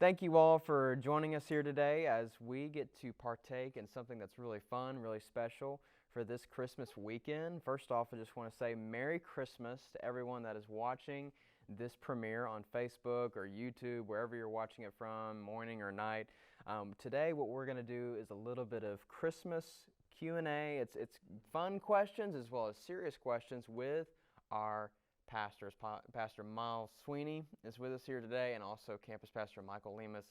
Thank you all for joining us here today as we get to partake in something that's really fun, really special for this Christmas weekend. First off, I just want to say Merry Christmas to everyone that is watching this premiere on Facebook or YouTube, wherever you're watching it from, morning or night. Today, what we're going to do is a little bit of Christmas Q&A. It's fun questions as well as serious questions with our pastors. Pastor Myles Sweeney is with us here today, and also Campus Pastor Michael Limas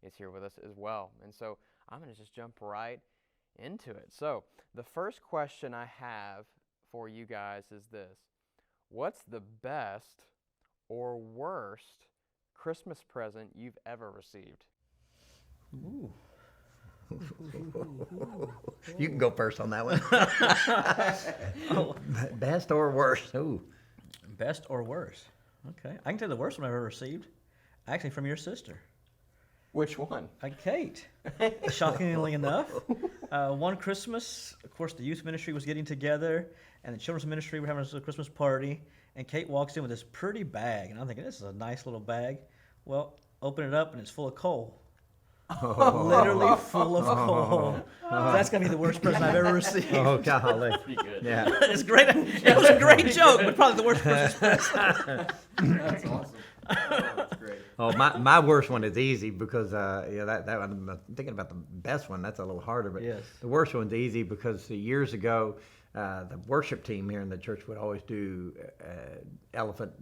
is here with us as well. And so I'm going to just jump right into it. So the first question I have for you guys is this. What's the best or worst Christmas present you've ever received? Ooh. You can go first on that one. Best or worst? Ooh. Best or worst? Okay. I can tell you the worst one I've ever received. Actually, from your sister. Which one? Kate. Shockingly enough. One Christmas, of course, the youth ministry was getting together, and the children's ministry were having a Christmas party, and Kate walks in with this pretty bag, and I'm thinking, this is a nice little bag. Well, open it up, and it's full of coal. Literally full of coal. That's going to be the worst present I've ever received. Oh, golly. Pretty good. Yeah. It's great. It was a great joke, but probably the worst Christmas present. That's awesome. Oh, that's great. Oh, my worst one is easy because that one, I'm thinking about the best one. That's a little harder, but Yes. The worst one's easy because years ago, the worship team here in the church would always do elephant,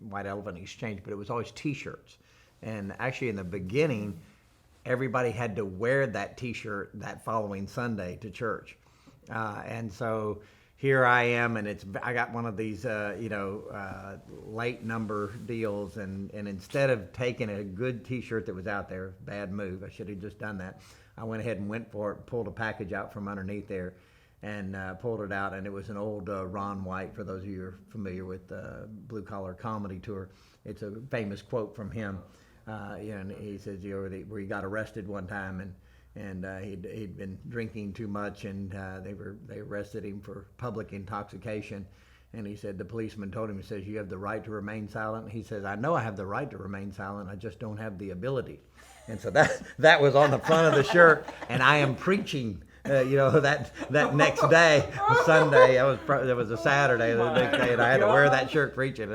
white elephant exchange, but it was always T-shirts. And actually, in the beginning, everybody had to wear that T-shirt that following Sunday to church, and so here I am, and I got one of these, late number deals, and instead of taking a good T-shirt that was out there, bad move, I should have just done that. I went ahead and went for it, pulled a package out from underneath there, and pulled it out, and it was an old Ron White. For those of you who are familiar with Blue Collar Comedy Tour, it's a famous quote from him. And he says, where he got arrested one time, and he'd been drinking too much, and they arrested him for public intoxication. And he said, the policeman told him, he says, you have the right to remain silent. He says, I know I have the right to remain silent, I just don't have the ability. And so that was on the front of the shirt, and I am preaching. That next day, Sunday, it was a Saturday, the next day, and I had to wear that shirt preaching.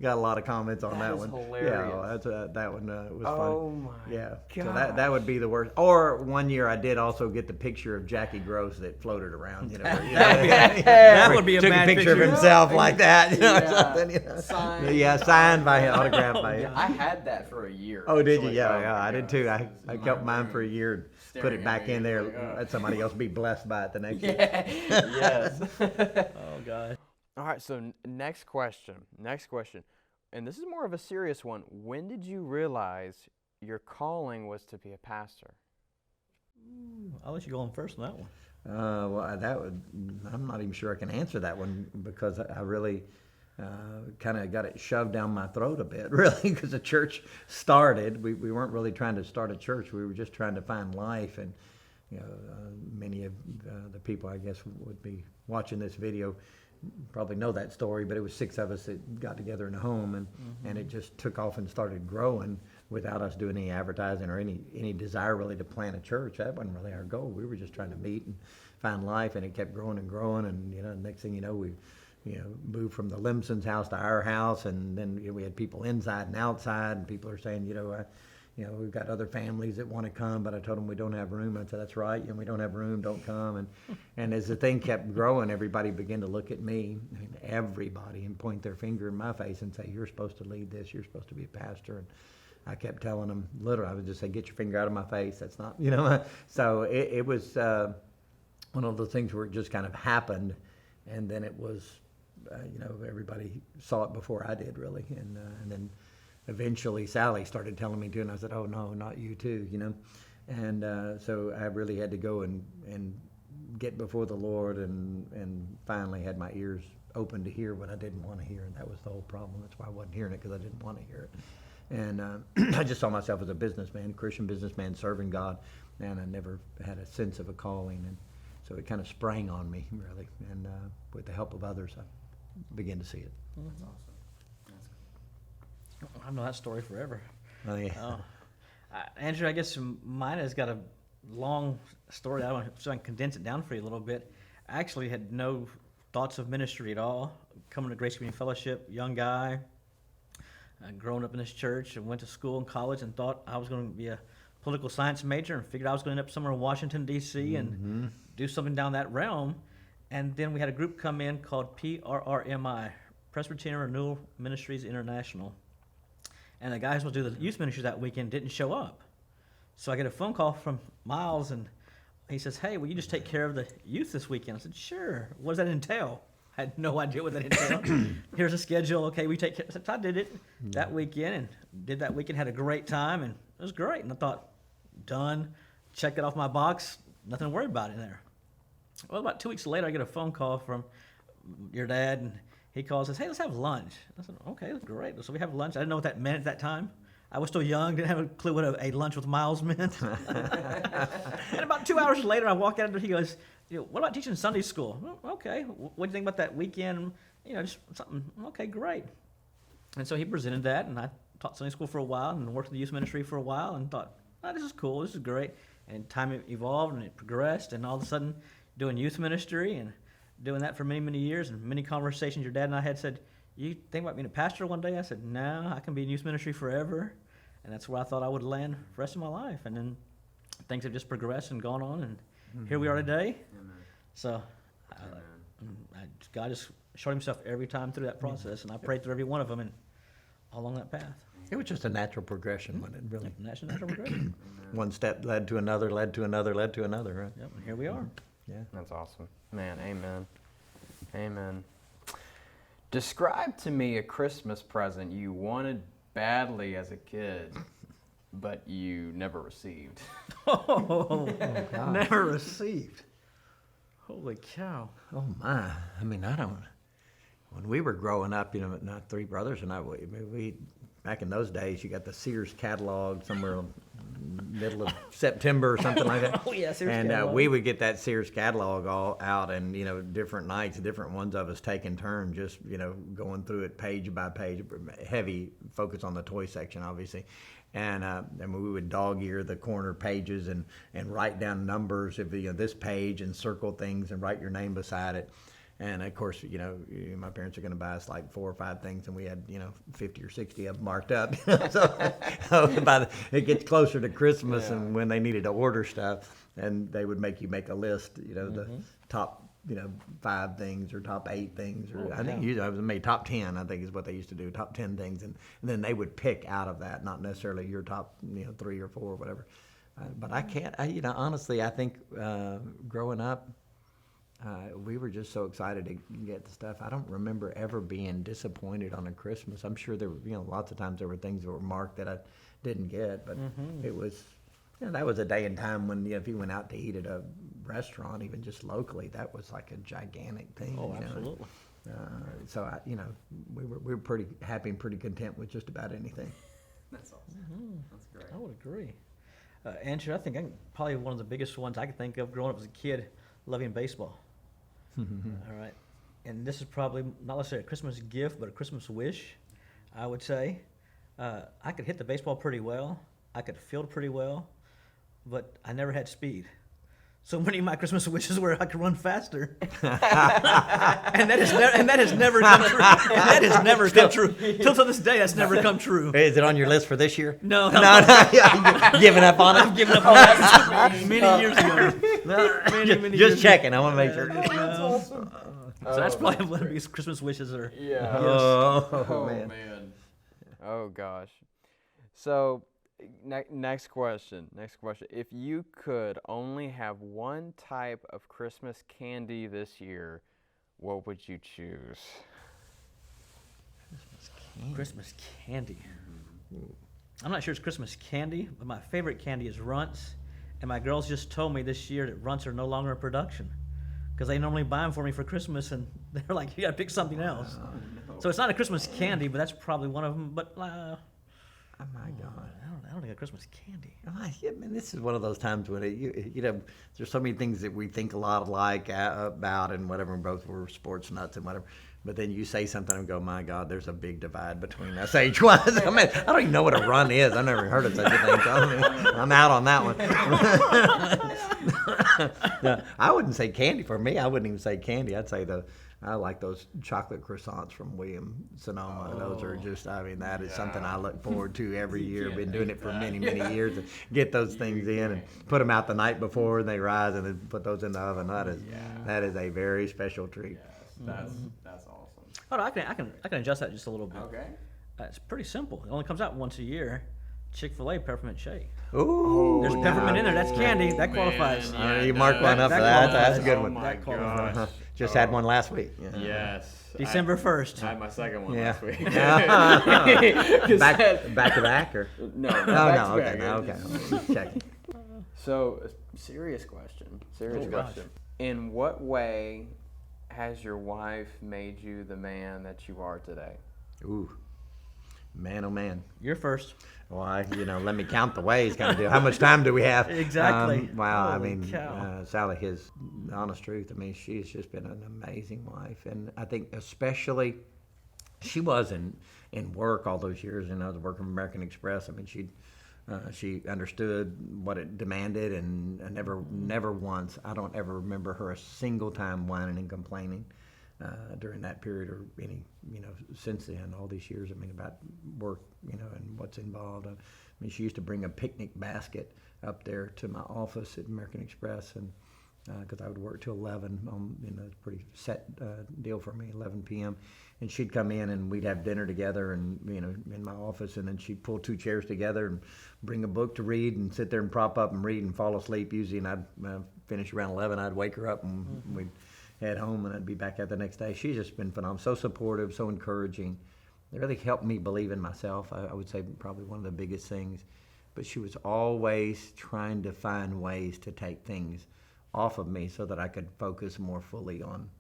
Got a lot of comments on that one. Hilarious. Yeah, that one was fun. Oh my Yeah, gosh. so that would be the worst. Or one year I did also get the picture of Jackie Gross that floated around. That would be a took bad a picture of picture. himself like that, or Yeah. something. Signed. Yeah, signed by him, autographed by him. I had that for a year. Oh, did you? actually. Yeah, Oh, yeah, my I did gosh. too. It's I in kept my mine for a room. year and put Staring it at back me, in there. like, Let somebody else be blessed by it the next year. Yeah. Yes. Oh, God. All right. So next question. And this is more of a serious one. When did you realize your calling was to be a pastor? I'll let you go on first on that one. I'm not even sure I can answer that one because I really kind of got it shoved down my throat a bit, really, because the church started. We weren't really trying to start a church. We were just trying to find life. And many of the people, I guess, would be watching this video probably know that story, but it was 6 of us that got together in a home, and it just took off and started growing without us doing any advertising or any desire really to plant a church. That wasn't really our goal. We were just trying to meet and find life, and it kept growing and growing, and next thing you know, we moved from the Limson's house to our house, and then we had people inside and outside, and people are saying, we've got other families that want to come, but I told them we don't have room. I said, that's right, we don't have room, don't come. And as the thing kept growing, everybody began to look at me, everybody, and point their finger in my face and say, you're supposed to lead this, you're supposed to be a pastor. And I kept telling them, literally, I would just say, get your finger out of my face. That's not, So it was one of those things where it just kind of happened, and then it was, everybody saw it before I did, really. And then eventually Sally started telling me to, and I said, oh, no, not you too, And so I really had to go and get before the Lord, and finally had my ears open to hear what I didn't want to hear, and that was the whole problem. That's why I wasn't hearing it, because I didn't want to hear it. And I just saw myself as a businessman, Christian businessman, serving God, and I never had a sense of a calling. And so it kind of sprang on me, really. And with the help of others, I began to see it. That's awesome. I've known that story forever. Oh, yeah. Oh. Andrew, I guess mine has got a long story. I want to condense it down for you a little bit. I actually had no thoughts of ministry at all. Coming to Grace Community Fellowship, young guy, growing up in this church, and went to school and college and thought I was going to be a political science major and figured I was going to end up somewhere in Washington, D.C. and do something down that realm. And then we had a group come in called PRRMI, Presbyterian Renewal Ministries International. And the guy who was supposed to do the youth ministry that weekend didn't show up. So I get a phone call from Myles, and he says, hey, will you just take care of the youth this weekend? I said, sure. What does that entail? I had no idea what that entailed. Here's a schedule. Okay, we take care. So I did it that weekend and did that weekend, had a great time, and it was great. And I thought, done, check it off my box, nothing to worry about in there. Well, about 2 weeks later, I get a phone call from your dad, and he calls and says, hey, let's have lunch. I said, okay, that's great. So we have lunch. I didn't know what that meant at that time. I was still young, didn't have a clue what a lunch with Myles meant. And about 2 hours later, I walk out and he goes, what about teaching Sunday school? Well, okay, what do you think about that weekend? Just something, okay, great. And so he presented that, and I taught Sunday school for a while and worked in the youth ministry for a while and thought, this is cool, this is great. And time evolved and it progressed, and all of a sudden doing youth ministry and doing that for many, many years, and many conversations your dad and I had said, you think about being a pastor one day? I said, no, I can be in youth ministry forever. And that's where I thought I would land the rest of my life. And then things have just progressed and gone on, and here we are today. Amen. So God just showed himself every time through that process, and I prayed through every one of them and all along that path. It was just a natural progression, wasn't it, really? Natural progression. One step led to another, led to another, led to another, right? Yep, and here we are. Yeah. That's awesome. Man, amen. Amen. Describe to me a Christmas present you wanted badly as a kid, but you never received. Oh, never received. Holy cow. Oh, my. I mean, when we were growing up, my three brothers and I, we back in those days, you got the Sears catalog somewhere middle of September or something like that. Oh, yeah, Sears and catalog. we would get that Sears catalog all out, and different nights, different ones of us taking turns, just going through it page by page. Heavy focus on the toy section, obviously, and we would dog ear the corner pages and write down numbers of this page and circle things and write your name beside it. And of course, my parents are going to buy us like 4 or 5 things, and we had 50 or 60 of them marked up. So it gets closer to Christmas, and when they needed to order stuff, and they would make you make a list, the top 5 things or top 8 things, or I think it was made top 10. I think is what they used to do, top 10 things, and then they would pick out of that, not necessarily your top 3 or 4 or whatever. But I can't. Honestly, I think growing up. We were just so excited to get the stuff. I don't remember ever being disappointed on a Christmas. I'm sure there were, lots of times there were things that were marked that I didn't get, but it was, that was a day and time when, if you went out to eat at a restaurant, even just locally, that was like a gigantic thing. Oh, absolutely. So we were pretty happy and pretty content with just about anything. That's awesome. That's great. I would agree. Andrew, I think probably one of the biggest ones I could think of growing up as a kid, loving baseball. All right. And this is probably not necessarily a Christmas gift, but a Christmas wish, I would say. I could hit the baseball pretty well. I could field pretty well, but I never had speed. So many of my Christmas wishes were I could run faster. and that has never come true. And that has never come true. Till to this day, that's never come true. Is it on your list for this year? No. You've given up on it? I've given up on that many years ago. Many Just years checking. I want to make sure. That's awesome. So that's probably one of these Christmas wishes are. Yeah. Oh, man. Oh gosh. So next question. If you could only have one type of Christmas candy this year, what would you choose? Christmas candy. I'm not sure it's Christmas candy, but my favorite candy is Runts. And my girls just told me this year that Runts are no longer in production because they normally buy them for me for Christmas, and they're like, you got to pick something else. Oh, no. So it's not a Christmas candy, but that's probably one of them. But Oh my God. I don't think a Christmas candy. Yeah, man, this is one of those times when you know, there's so many things that we think a lot alike about and whatever, and both were sports nuts and whatever. But then you say something and go, my God, there's a big divide between us age-wise. I mean, I don't even know what a run is. I've never heard of such a thing. So I'm out on that one. No, I wouldn't say candy for me. I wouldn't even say candy. I'd say I like those chocolate croissants from William Sonoma. Those are just, I mean, that is something I look forward to every year. Been doing it for many years. To get those things in and put them out the night before and they rise and then put those in the oven. That is a very special treat. Yes, that's awesome. Oh, no, I can adjust that just a little bit. Okay. It's pretty simple. It only comes out once a year. Chick-fil-A peppermint shake. Ooh, There's peppermint in there. That's candy. That qualifies. You mark one up for that. That's a good one. My That qualifies. gosh. Just had one last week. Yeah. Yes. December 1st. I had my second one Yeah. last week. Back to back or? No, Okay. Just checking. So, serious question. Oh, gosh. In what way has your wife made you the man that you are today? Ooh, man, oh man. You're first. Well, let me count the ways, kind of deal. How much time do we have? Exactly. Wow, I Holy mean, cow. Sally, his honest truth, I mean, she's just been an amazing wife. And I think especially, she was in work all those years, I was working for American Express. I mean, she understood what it demanded, and never once, I don't ever remember her a single time whining and complaining during that period or any, since then, all these years, I mean, about work, and what's involved. I mean, she used to bring a picnic basket up there to my office at American Express, and because I would work till 11 on, it's a pretty set deal for me, 11 p.m. And she'd come in and we'd have dinner together and, in my office, and then she'd pull two chairs together and bring a book to read and sit there and prop up and read and fall asleep usually. And I'd finish around 11, I'd wake her up and we'd head home and I'd be back out the next day. She's just been phenomenal, so supportive, so encouraging. It really helped me believe in myself. I would say probably one of the biggest things. But she was always trying to find ways to take things off of me so that I could focus more fully on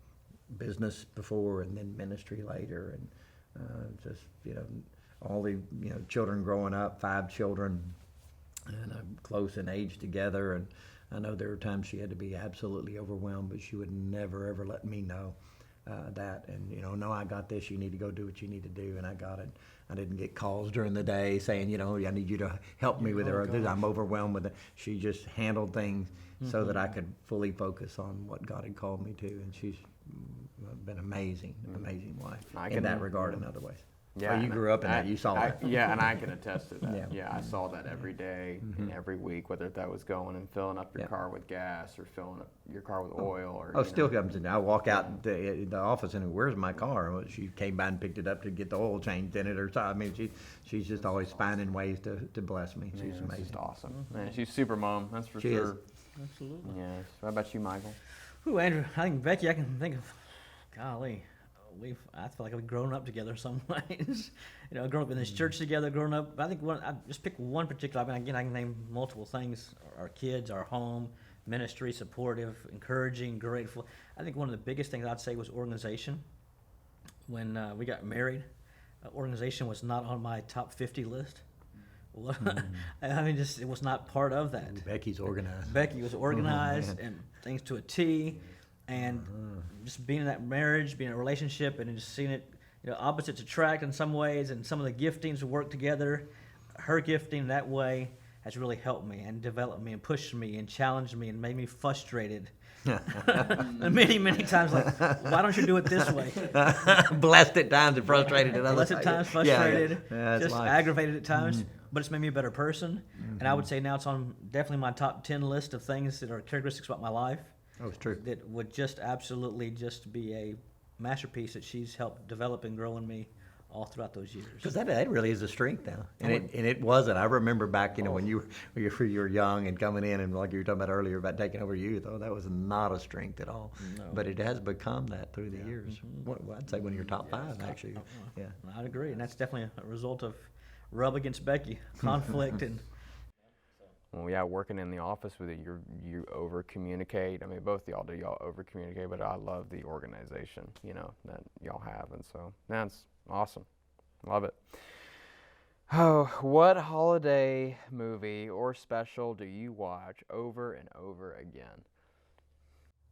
business before and then ministry later, and just all the children growing up, 5 children, and close in age together. And I know there were times she had to be absolutely overwhelmed, but she would never ever let me know that. And no, I got this. You need to go do what you need to do, and I got it. I didn't get calls during the day saying, I need you to help me with it, or I'm overwhelmed with it. She just handled things so that I could fully focus on what God had called me to, and she's been amazing wife in that regard and other ways. Yeah, you grew up in that. You saw that. Yeah, and I can attest to that. Yeah. I saw that every day and every week, whether that was going and filling up your car with gas or filling up your car with oil. Or still comes in. I walk out the office and where's my car? Well, she came by and picked it up to get the oil changed in it or something. I mean, she's just always finding ways to bless me. She's amazing. She's awesome. Man, she's super mom. That's for She sure. is. Absolutely. Yes. What about you, Michael? Ooh, Andrew, I think Becky, I can think of, golly, I feel like we've grown up together some ways. Grown up in this church together, grown up. I think I just pick one particular. I mean, again, I can name multiple things: our kids, our home, ministry, supportive, encouraging, grateful. I think one of the biggest things I'd say was organization. When we got married, organization was not on my top 50 list. I mean, just it was not part of that. Becky's organized. Becky was organized and things to a T, and just being in that marriage, being in a relationship, and just seeing it, opposites attract in some ways, and some of the giftings work together. Her gifting that way has really helped me and developed me and pushed me and challenged me and made me frustrated. And many times, like, why don't you do it this way? Blessed at times and frustrated at others. Blessed at times, frustrated, Yeah, just life. aggravated at times. But it's made me a better person. And I would say now it's on definitely my top 10 list of things that are characteristics about my life. Oh, it's true. That would just absolutely just be a masterpiece that she's helped develop and grow in me all throughout those years. Because that really is a strength now, and it wasn't. I remember back, when you were young and coming in, and like you were talking about earlier about taking over youth. Oh, that was not a strength at all. No. But it has become that through the years. I'd say one of your top 5 actually. Yeah, I'd agree, and that's definitely a result of rub against Becky, conflict, and. Well, yeah, working in the office with you, you over communicate. I mean, both of y'all do. Y'all over communicate, but I love the organization, that y'all have, and so that's awesome. Love it. Oh, what holiday movie or special do you watch over and over again?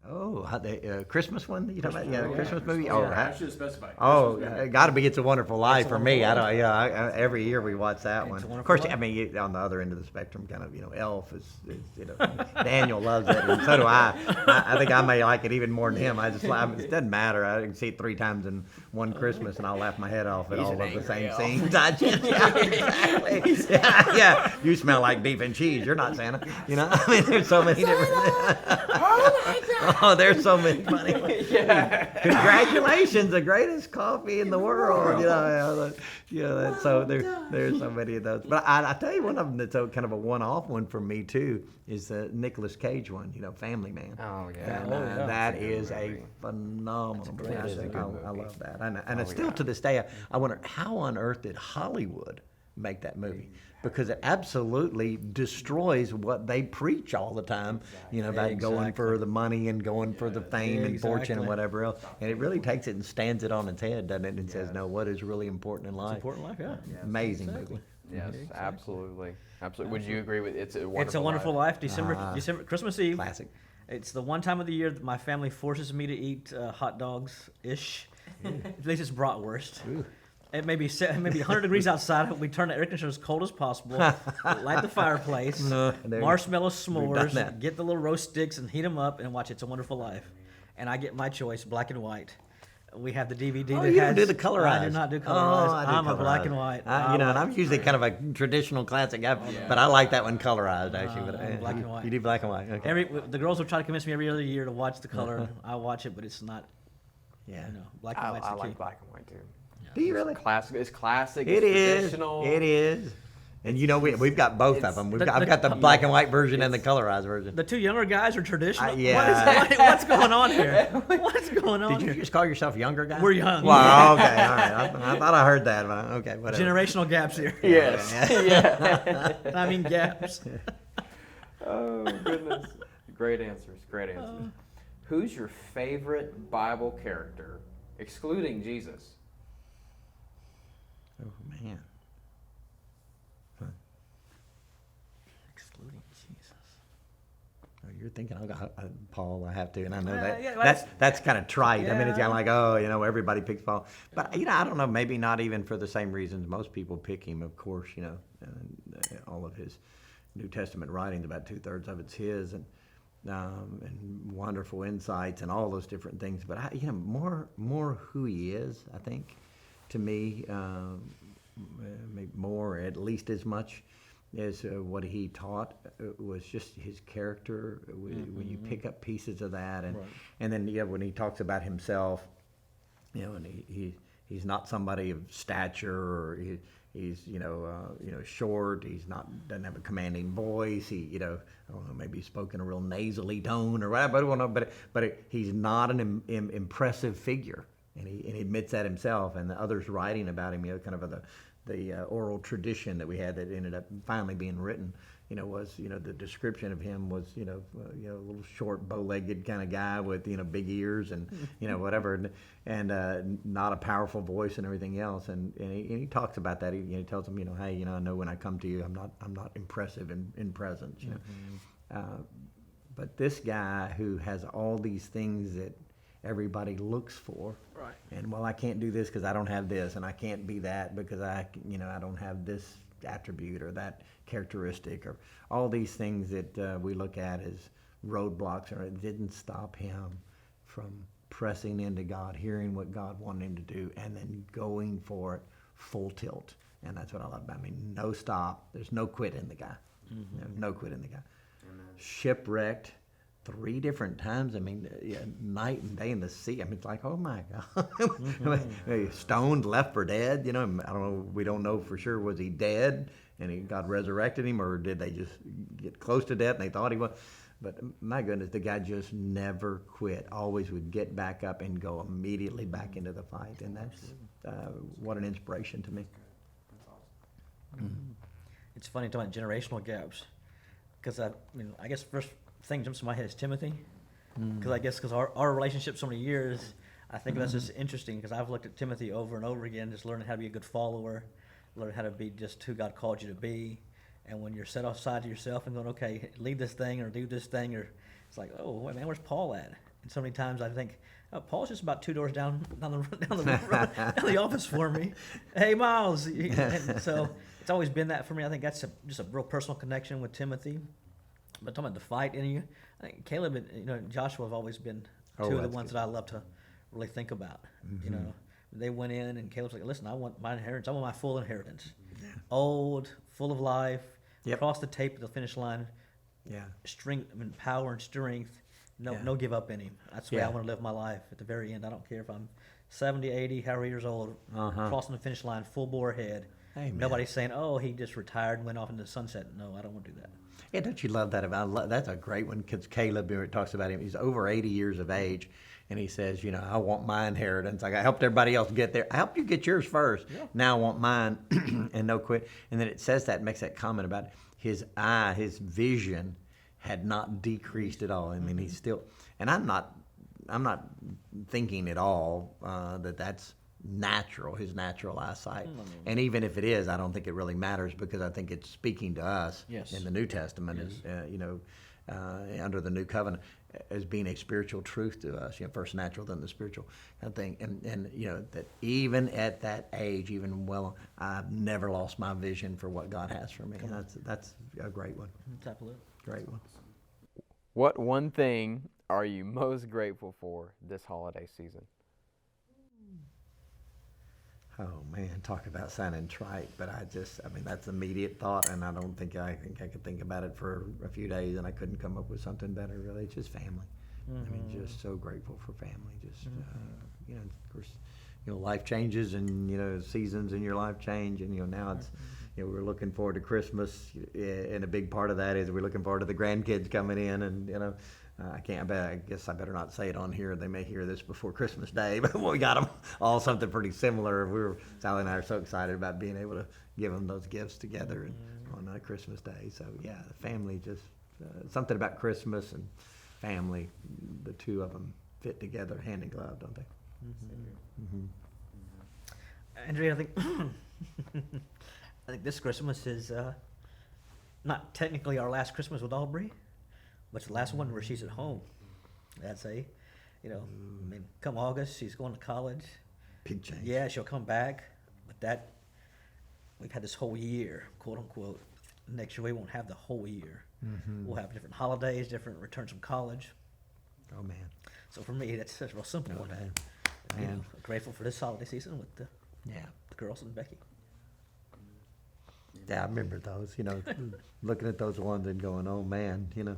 Oh, the Christmas one that you talking about? Yeah, Oh, Christmas movie. Oh, Oh, yeah, I that, should have specified. oh, Christmas movie. got to be It's a Wonderful Life a for me. Wonderful I don't. Life. Yeah, every year we watch that one. It's a Of Wonderful course, Life. I mean, on the other end of the spectrum, kind of, Elf is Daniel loves it, and so do I. I think I may like it even more than him. It doesn't matter. I can see it 3 times in one Christmas, and I'll laugh my head off at He's all an of the angry same elf. scenes. Yeah, exactly. Yeah. You smell like beef and cheese. You're not Santa. I mean, there's so many different. Oh, there's so many funny ones. Yeah. Congratulations, the greatest coffee in the world. So there's so many of those. But I tell you, one of them that's kind of a one-off one for me too is the Nicolas Cage one. Family Man. Oh, yeah. And, yeah. that That's a good is a movie. phenomenal movie. That is a good I movie. love that, and it's Oh, still yeah. to this day. I wonder how on earth did Hollywood make that movie? Because it absolutely destroys what they preach all the time, about going for the money and going for the fame and fortune and Exactly. whatever else. And it really takes it and stands it on its head, doesn't it? And says, no, what is really important in life? Important life, yeah. Amazing Exactly. movie. Yes, absolutely. Absolutely. Would you agree with It's a Wonderful It's a Wonderful Life. December, Christmas Eve. Classic. It's the one time of the year that my family forces me to eat hot dogs ish. At least it's bratwurst. It may be 100 degrees outside. We turn the air conditioner as cold as possible. Light the fireplace. Marshmallow s'mores. that. Get the little roast sticks and heat them up and watch It's a Wonderful Life. And I get my choice, black and white. We have the DVD Oh, that you has. don't do the colorized. I do not do Oh, colorized. I do I'm a black colorized. and white. And I'm usually kind of a traditional classic guy, but I like that one colorized actually. But I'm black and white. You do black and white. Okay. The girls will try to convince me every other year to watch the color. I watch it, but it's not. Yeah. Black and white's I the key. like black and white too. Do you really? Classic. It's classic. It it's is. traditional. It is. And we've got both of It's- them. The- I've got the black and white version and the colorized version. The two younger guys are traditional. Yeah. What's going on here? What's going on Did you here? just call yourself younger guy? We're young. Wow. Okay. All right. I thought I heard that, but okay. Whatever. Generational gaps here. Yes. Yeah. I mean gaps. Oh goodness. Great answers. Great answers. Who's your favorite Bible character, excluding Jesus? Oh man. Excluding Jesus. Oh, you're thinking, Paul, I have to, and I know that. yeah, well, that's kind of trite. I mean, it's Yeah. kind of like, everybody picks Paul. But, I don't know, maybe not even for the same reasons most people pick him, of course, all of his New Testament writings, about 2/3 of it's his, and wonderful insights and all those different things. But, more who he is, I think, to me, maybe more, at least as much as what he taught was just his character. When you pick up pieces of that, and then when he talks about himself, and he's not somebody of stature, or he's short. He's doesn't have a commanding voice. I don't know, maybe he spoke in a real nasally tone or whatever. I don't know, but he's not an impressive figure, and he admits that himself. And the others writing about him, kind of the oral tradition that we had that ended up finally being written, was, the description of him was, a little short, bow-legged kind of guy with, big ears and, whatever, and not a powerful voice and everything else. And he talks about that. He tells them, hey, I know when I come to you, I'm not impressive in presence, but this guy who has all these things that everybody looks for. Right. And I can't do this because I don't have this, and I can't be that because I don't have this attribute or that characteristic, or all these things that we look at as roadblocks. Or it didn't stop him from pressing into God, hearing what God wanted him to do, and then going for it full tilt. And that's what I love about him. I mean, no stop. There's no quit in the guy. No quit in the guy. Amen. Shipwrecked 3 different times. I mean, night and day in the sea. I mean, it's like, oh my God. Stoned, left for dead. I don't know. We don't know for sure. Was he dead and God resurrected him, or did they just get close to death and they thought he was? But my goodness, the guy just never quit. Always would get back up and go immediately back into the fight. And that's what an inspiration to me. It's funny talking about generational gaps, because I guess first thing jumps to my head is Timothy, because our relationship so many years, I think that's just interesting, because I've looked at Timothy over and over again, just learning how to be a good follower, learning how to be just who God called you to be. And when you're set aside to yourself and going, okay, leave this thing or do this thing, or it's like, oh, wait, man, where's Paul at? And so many times I think, oh, Paul's just about 2 doors down the office for me. Hey, Myles. And so it's always been that for me. I think that's just a real personal connection with Timothy. But talking about the fight in you, I think Caleb and Joshua have always been two of the ones that I love to really think about. They went in and Caleb's like, listen, I want my inheritance. I want my full inheritance. Yeah. Old, full of life, across the tape at the finish line. Yeah. Strength, power and strength. No give up in him. That's the way I want to live my life at the very end. I don't care if I'm 70, 80, however years old, crossing the finish line, full bore ahead. Amen. Nobody's saying, oh, he just retired and went off into the sunset. No, I don't want to do that. Yeah, don't you love that? That's a great one because Caleb, it talks about him. He's over 80 years of age, and he says, I want my inheritance. Like I helped everybody else get there. I helped you get yours first. Yeah. Now I want mine, and no quit. And then it says that, makes that comment about his vision had not decreased at all. I mean, he's still, and I'm not thinking at all that's natural, his natural eyesight. And even if it is, I don't think it really matters because I think it's speaking to us in the New Testament, under the New Covenant, as being a spiritual truth to us. First natural, then the spiritual kind of thing. And that even at that age, I've never lost my vision for what God has for me. And that's a great one. Absolutely. Great one. What one thing are you most grateful for this holiday season? Oh man, talk about sounding trite, but that's immediate thought, and I think I could think about it for a few days, and I couldn't come up with something better. Really, it's just family. Just so grateful for family. Just of course, life changes, and seasons in your life change, and now it's. We're looking forward to Christmas, and a big part of that is we're looking forward to the grandkids coming in, and I guess I better not say it on here. They may hear this before Christmas Day, but we got them all something pretty similar. Sally and I are so excited about being able to give them those gifts together on Christmas Day. So yeah, the family just something about Christmas and family. The two of them fit together hand in glove, don't they? Andrea, I think. I think this Christmas is not technically our last Christmas with Aubrey, but it's the last one where she's at home. That's come August, she's going to college. Big change. Yeah, she'll come back, but we've had this whole year, quote unquote. Next year we won't have the whole year. We'll have different holidays, different returns from college. Oh man. So for me, that's such a real simple one. Man. Grateful for this holiday season with the girls and Becky. Yeah, I remember those, looking at those ones and going, oh man, they're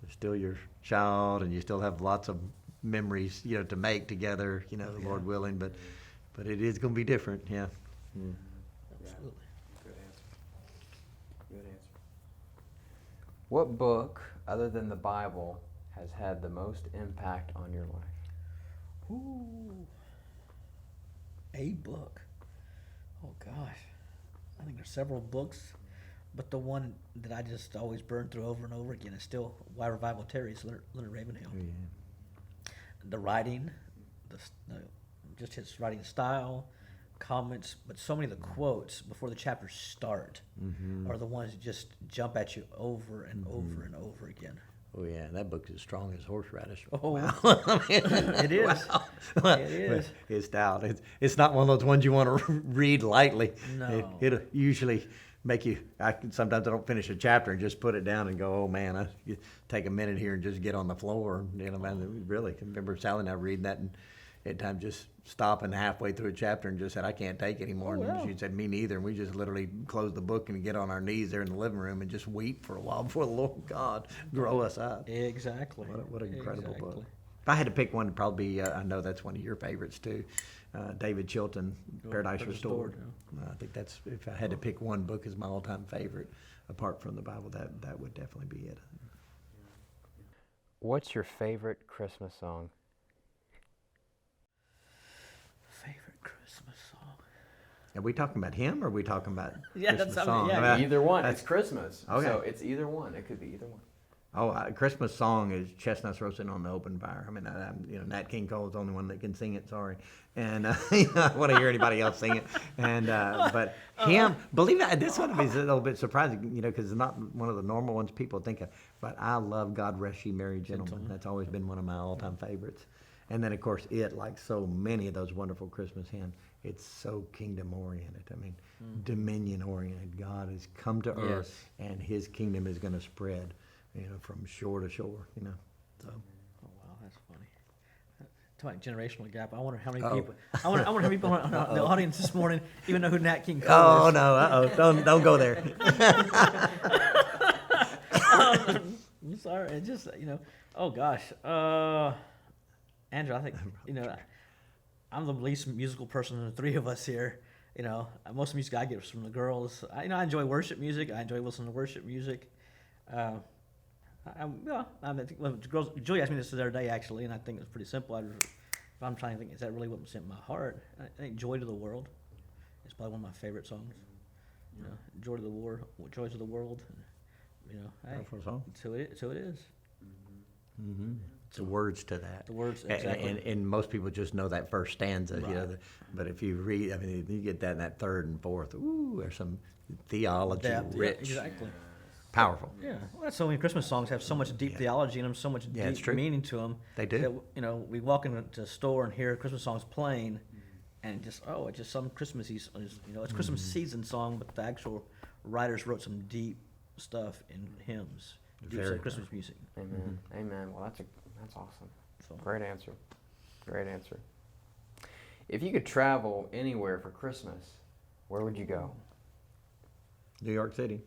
still your child and you still have lots of memories, to make together, Lord willing, but it is going to be different. Yeah. Absolutely. Good answer. What book, other than the Bible, has had the most impact on your life? Ooh. A book. Oh gosh. I think there's several books, but the one that I just always burn through over and over again is still Why Revival Tarries, Leonard Ravenhill. Oh, yeah. The writing, just his writing style, comments, but so many of the quotes before the chapters start are the ones that just jump at you over and over and over again. Oh yeah, that book is as strong as horseradish. Oh, wow. It is. Wow. It is. It's stout. It's not one of those ones you want to read lightly. No. It'll usually make you. Sometimes I don't finish a chapter and just put it down and go, oh man, I take a minute here and just get on the floor. Man, really. I remember Sally and I reading that and at times just stopping halfway through a chapter and just said, I can't take it anymore. Oh, wow. And she said, me neither. And we just literally closed the book and get on our knees there in the living room and just weep for a while before the Lord God grow us up. Exactly. What an incredible book. If I had to pick one, it'd probably be, I know that's one of your favorites too, David Chilton, Paradise Restored. I think that's, if I had to pick one book as my all-time favorite, apart from the Bible, that would definitely be it. What's your favorite Christmas song? Favorite Christmas song? Are we talking about him or are we talking about Yeah, Christmas that's song? Either one. It's Christmas. Okay. So it's either one. It could be either one. Oh, Christmas song is Chestnuts Roasting on the Open Fire. I mean, Nat King Cole's the only one that can sing it. Sorry, and I don't want to hear anybody else sing it. And but him, believe it, this one is a little bit surprising, because it's not one of the normal ones people think of. But I love God Rest Ye Merry Gentlemen. That's always been one of my all-time favorites. And then, of course, like so many of those wonderful Christmas hymns, it's so kingdom-oriented. I mean, dominion-oriented. God has come to earth, and His kingdom is going to spread, from shore to shore, So. Oh wow, that's funny. Talking about generational gap. I wonder how many people. I wonder how many people in the audience this morning even know who Nat King Cole Oh is. no! Don't go there. I'm sorry. It just Oh gosh. Andrew, I think I'm the least musical person of the three of us here. Most music I get is from the girls. I enjoy worship music. I enjoy listening to worship music. Girls. Julie asked me this the other day actually, and I think it's pretty simple. If I'm trying to think, is that really what's in my heart? I think "Joy to the World" is probably one of my favorite songs. "Joy to the War," "Joy to the World." Powerful song. So it is. Mm-hmm. The words to that. The words, exactly. And most people just know that first stanza, Right. But if you read, you get that in that third and fourth. Ooh, there's some theology rich. Yeah, exactly. Powerful. Yeah, well, that's so many Christmas songs have so much deep theology in them, so much it's deep true. meaning to them. They do. That, we walk into a store and hear Christmas songs playing, and it's just some Christmassy, it's Christmas season song, but the actual writers wrote some deep stuff in hymns, deep Very Christmas music. Amen. Amen. Well, that's awesome. So, Great answer. Great answer. If you could travel anywhere for Christmas, where would you go? New York City.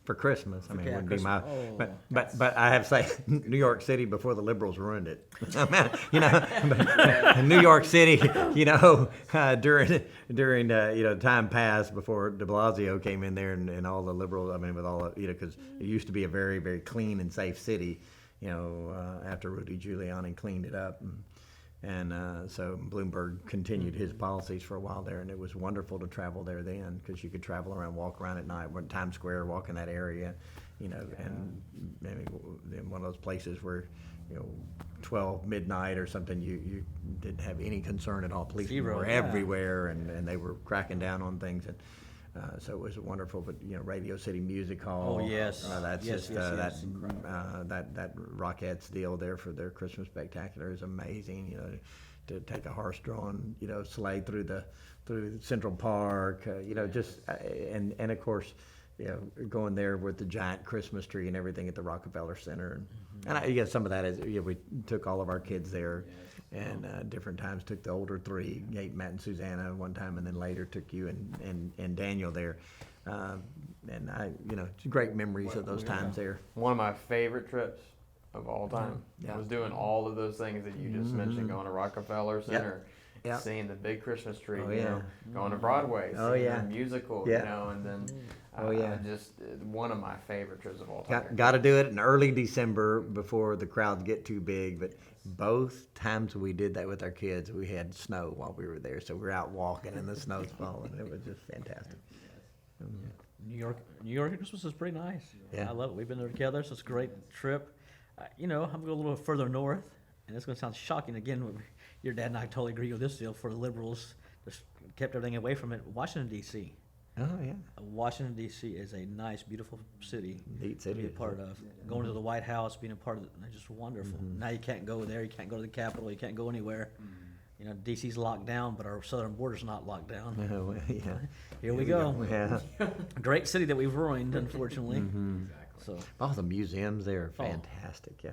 For Christmas, it Yeah, would be my. Christmas. But I have to say, New York City before the liberals ruined it. New York City, during time past before De Blasio came in there and all the liberals. With all because it used to be a very, very clean and safe city. After Rudy Giuliani cleaned it up. And so Bloomberg continued his policies for a while there, and it was wonderful to travel there then because you could travel around, walk around at night, went Times Square, walk in that area, and maybe in one of those places where, 12 midnight or something, you didn't have any concern at all. Police were everywhere, and they were cracking down on things. And so it was wonderful, but Radio City Music Hall. Oh yes, that's yes, just yes. that Rockettes deal there for their Christmas spectacular is amazing. To take a horse-drawn sleigh through Central Park. And of course, going there with the giant Christmas tree and everything at the Rockefeller Center. And some of that is we took all of our kids there. And different times took the older three, Nate, Matt, and Susanna one time, and then later took you and Daniel there. And great memories of those times there. One of my favorite trips of all time. Yeah. I was doing all of those things that you just mentioned, going to Rockefeller Center, seeing the big Christmas tree, going to Broadway, seeing the musical, and then just one of my favorite trips of all time. Got to do it in early December before the crowds get too big, but both times we did that with our kids, we had snow while we were there, so we were out walking and the snow's falling. It was just fantastic. New York Christmas is pretty nice. Yeah. I love it. We've been there together, so it's a great trip. I'm going to go a little further north, and it's going to sound shocking again. Your dad and I totally agree with this deal. For the liberals, just kept everything away from it. Washington, D.C. Oh, yeah. Washington, D.C. is a nice, beautiful city Neat to city. be a part of. Going to the White House, being a part of it, it's just wonderful. Now you can't go there. You can't go to the Capitol. You can't go anywhere. D.C.'s locked down, but our southern border's not locked down. Here we go. Yeah. Great city that we've ruined, unfortunately. So, The museums there are fantastic,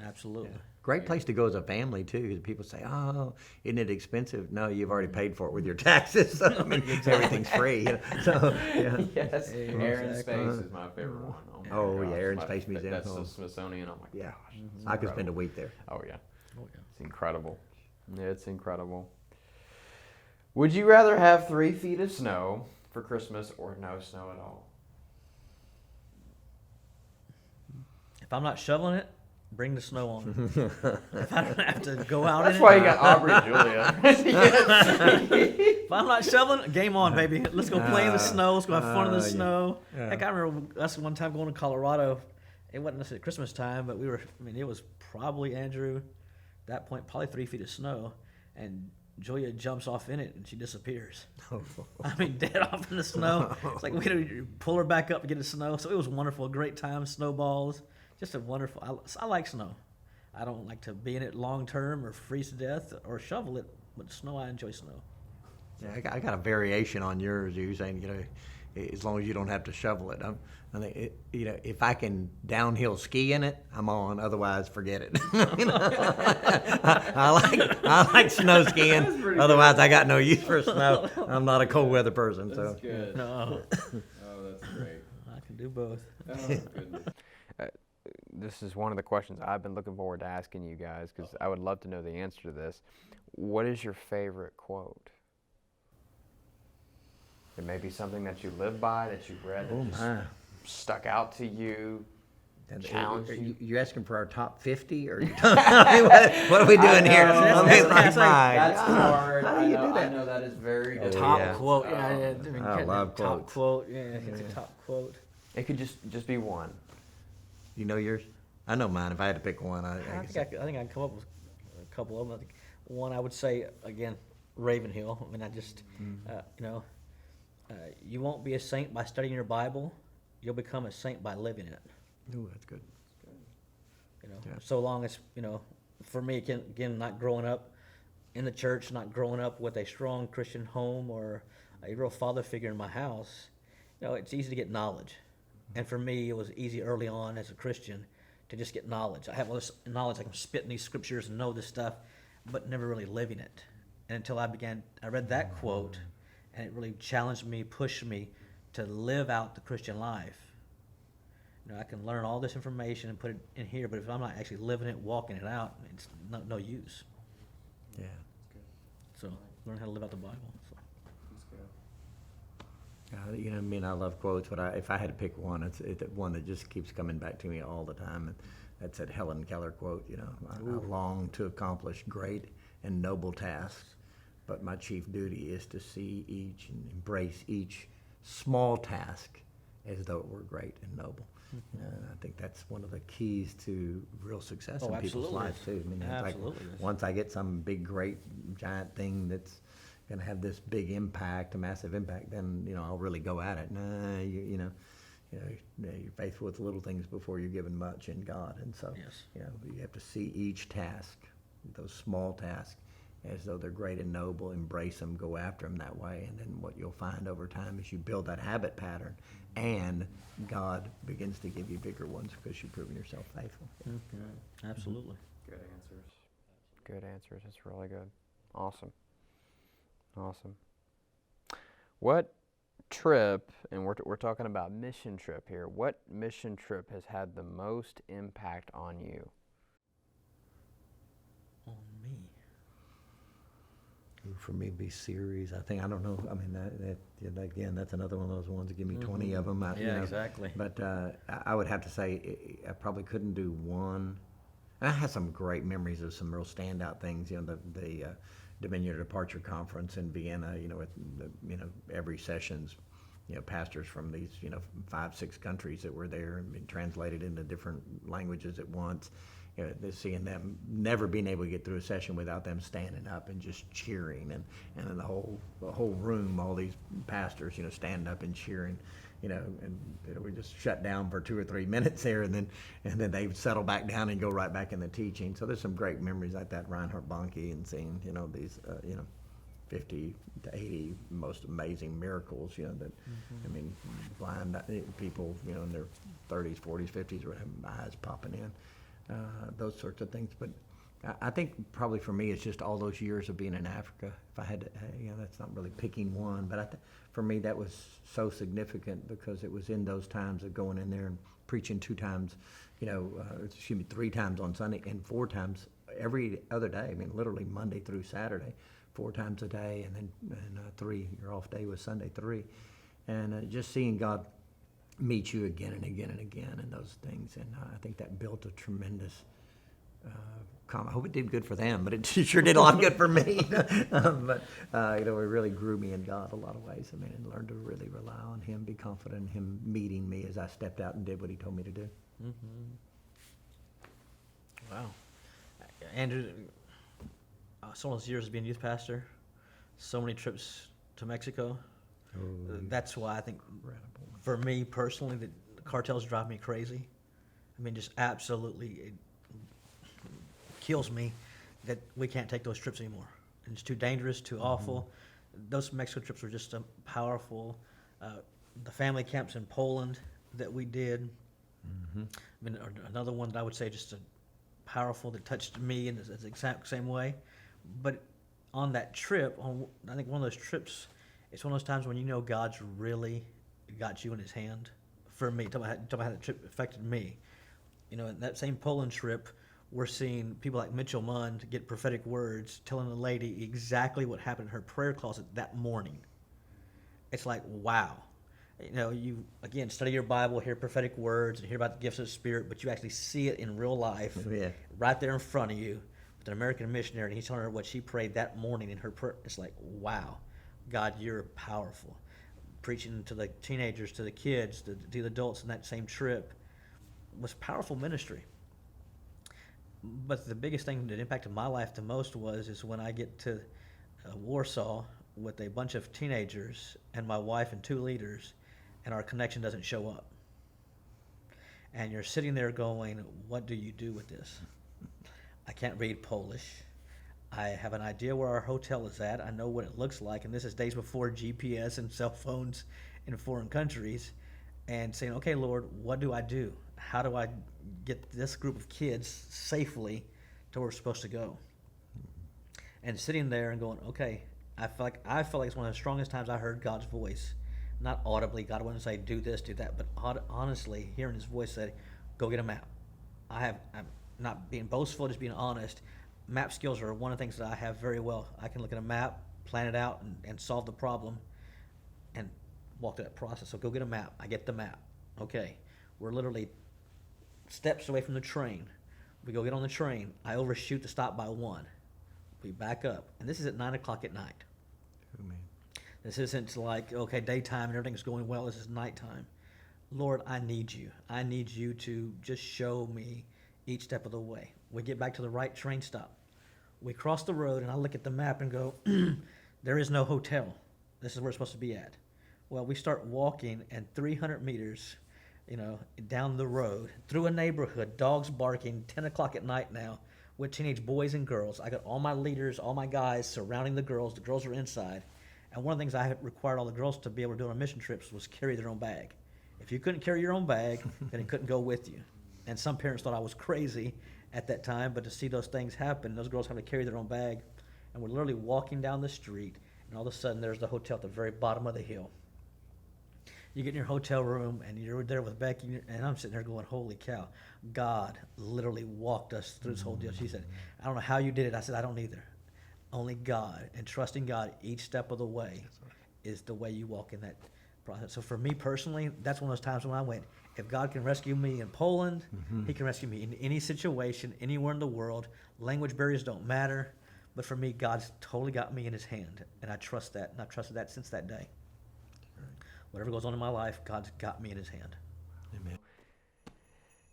absolutely. Great place to go as a family, too, because people say, oh, isn't it expensive? No, you've already paid for it with your taxes. So, everything's free. So, Yes, Air and Space is my favorite one. Oh, my yeah, gosh, Air and Space Museum. That's the Smithsonian. Oh, my gosh. I could spend a week there. Oh, yeah. It's incredible. Yeah, it's incredible. Would you rather have 3 feet of snow for Christmas or no snow at all? If I'm not shoveling it, bring the snow on. If I don't have to go out That's in why it. you got Aubrey and Julia. If I'm not shoveling, game on, baby. Let's go play in the snow. Let's go have fun in the snow. Yeah. Heck, I remember us one time going to Colorado, it wasn't necessarily Christmas time, but it was probably, Andrew, at that point, probably 3 feet of snow, and Julia jumps off in it and she disappears. Dead off in the snow. It's like we had to pull her back up to get the snow. So it was wonderful, a great time, snowballs, just a wonderful. I like snow. I don't like to be in it long term or freeze to death or shovel it, but snow, I enjoy snow. Yeah, I got a variation on yours. You saying, as long as you don't have to shovel it. I think if I can downhill ski in it, I'm on. Otherwise, forget it. I like snow skiing. Otherwise, I got no use for snow. I'm not a cold weather person. That's good. No. Oh, that's great. I can do both. Oh, goodness. This is one of the questions I've been looking forward to asking you guys because I would love to know the answer to this. What is your favorite quote? It may be something that you live by, that you read, that just stuck out to you, challenged you. You asking for our top 50, or what are we doing here? That's that's hard. How do you do that? I know that is very difficult. Top quote. I love top quotes. quote. Yeah, it's a top quote. It could just be one. You know yours? I know mine. If I had to pick one, I think I can come up with a couple of them. I think one I would say again, Ravenhill. You won't be a saint by studying your Bible. You'll become a saint by living it. Ooh, that's good. Yeah. So long as for me again, not growing up in the church, not growing up with a strong Christian home or a real father figure in my house. It's easy to get knowledge, and for me, it was easy early on as a Christian to just get knowledge. I have all this knowledge. I can spit in these scriptures and know this stuff, but never really living it. And until I read that quote, and it really challenged me, pushed me to live out the Christian life. I can learn all this information and put it in here, but if I'm not actually living it, walking it out, it's no use. Yeah. So learn how to live out the Bible. So. I love quotes, but if I had to pick one, it's one that just keeps coming back to me all the time. And that's that Helen Keller quote, I long to accomplish great and noble tasks, but my chief duty is to see each and embrace each small task as though it were great and noble. I think that's one of the keys to real success in people's lives too. Absolutely. Once I get some big, great, giant thing that's going to have this big impact, a massive impact, then I'll really go at it. You're faithful with little things before you're given much in God, and so yes. You have to see each task, those small tasks, as though they're great and noble, embrace them, go after them that way, and then what you'll find over time is you build that habit pattern, and God begins to give you bigger ones because you've proven yourself faithful. Mm-hmm. Absolutely. Good answers. Good answers. That's really good. Awesome. What trip, and we're talking about mission trip here, what mission trip has had the most impact on you? On me. For me, be series. I don't know. Again, that's another one of those ones that give me 20 of them. Exactly. But I would have to say I probably couldn't do one. And I had some great memories of some real standout things. The Dominion Departure Conference in Vienna. With every session's pastors from these 5-6 countries that were there and being translated into different languages at once. Seeing them, never being able to get through a session without them standing up and just cheering, and then the whole room, all these pastors, standing up and cheering, and we just shut down for 2 or 3 minutes there, and then they settle back down and go right back in the teaching. So there's some great memories like that, Reinhard Bonnke, and seeing these 50 to 80 most amazing miracles, blind people, in their 30s, 40s, 50s would have eyes popping in. Those sorts of things. But I think probably for me it's just all those years of being in Africa. If I had to, that's not really picking one, but for me that was so significant because it was in those times of going in there and preaching 2 times, 3 times on Sunday and 4 times every other day. Literally Monday through Saturday, 4 times a day, and then 3. Your off day was Sunday 3, and just seeing God meet you again and again and again in those things, and I think that built a tremendous I hope it did good for them, but it sure did a lot of good for me. But it really grew me in God a lot of ways. And learned to really rely on Him, be confident in Him meeting me as I stepped out and did what He told me to do. Mm-hmm. Wow. Andrew, so many years as being youth pastor, so many trips to Mexico. Oh, That's why I think, incredible. for me personally, the cartels drive me crazy. I mean, just absolutely, it kills me that we can't take those trips anymore. And it's too dangerous, too awful. Those Mexico trips were just powerful. The family camps in Poland that we did. I mean, another one that I would say just powerful that touched me in the exact same way. But on that trip, I think one of those trips, it's one of those times when you know God's really got you in His hand. For me, talking about how that trip affected me. In that same Poland trip, we're seeing people like Mitchell Mund get prophetic words, telling the lady exactly what happened in her prayer closet that morning. It's like, wow. You, again, study your Bible, hear prophetic words, and hear about the gifts of the Spirit, but you actually see it in real life, right there in front of you, with an American missionary, and he's telling her what she prayed that morning in her prayer. It's like, wow, God, you're powerful. Preaching to the teenagers, to the kids, to the adults in that same trip was powerful ministry. But the biggest thing that impacted my life the most is when I get to Warsaw with a bunch of teenagers and my wife and 2 leaders, and our connection doesn't show up. And you're sitting there going, what do you do with this? I can't read Polish. I have an idea where our hotel is at. I know what it looks like, and this is days before GPS and cell phones in foreign countries. And saying, okay, Lord, what do I do? How do I get this group of kids safely to where we're supposed to go? And sitting there and going, okay, I feel like it's one of the strongest times I heard God's voice. Not audibly, God wouldn't say do this, do that, but honestly, hearing His voice say, go get a map. I'm not being boastful, just being honest. Map skills are one of the things that I have very well. I can look at a map, plan it out, and solve the problem, and walk through that process. So go get a map. I get the map. Okay, we're literally steps away from the train. We go get on the train. I overshoot the stop by 1. We back up, and this is at 9 o'clock at night. Oh, man. This isn't like, okay, daytime and everything's going well. This is nighttime. Lord, I need you. I need you to just show me each step of the way. We get back to the right train stop. We cross the road, and I look at the map and go, there is no hotel. This is where it's supposed to be at. Well, we start walking, and 300 meters, down the road, through a neighborhood, dogs barking, 10 o'clock at night now, with teenage boys and girls. I got all my leaders, all my guys surrounding the girls. The girls are inside. And one of the things I had required all the girls to be able to do on mission trips was carry their own bag. If you couldn't carry your own bag, then it couldn't go with you. And some parents thought I was crazy at that time, but to see those things happen, those girls having to carry their own bag, and we're literally walking down the street, and all of a sudden there's the hotel at the very bottom of the hill. You get in your hotel room, and you're there with Becky, and I'm sitting there going, holy cow, God literally walked us through this whole deal. She said, I don't know how you did it. I said, I don't either. Only God, and trusting God each step of the way is the way you walk in that process. So for me personally, that's one of those times when I went, if God can rescue me in Poland, He can rescue me in any situation, anywhere in the world. Language barriers don't matter. But for me, God's totally got me in His hand, and I trust that, and I've trusted that since that day. Whatever goes on in my life, God's got me in His hand. Amen.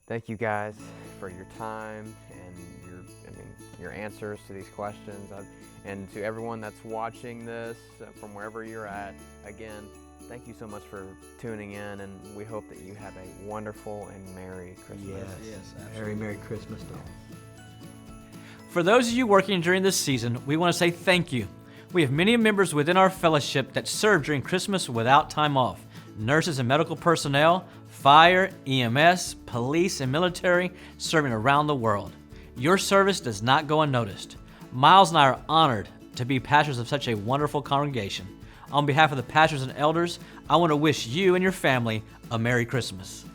Thank you guys for your time and your answers to these questions. And to everyone that's watching this from wherever you're at, again, thank you so much for tuning in, and we hope that you have a wonderful and Merry Christmas. Yes, Merry Christmas to all. For those of you working during this season, we want to say thank you. We have many members within our fellowship that serve during Christmas without time off. Nurses and medical personnel, fire, EMS, police, and military serving around the world. Your service does not go unnoticed. Myles and I are honored to be pastors of such a wonderful congregation. On behalf of the pastors and elders, I want to wish you and your family a Merry Christmas.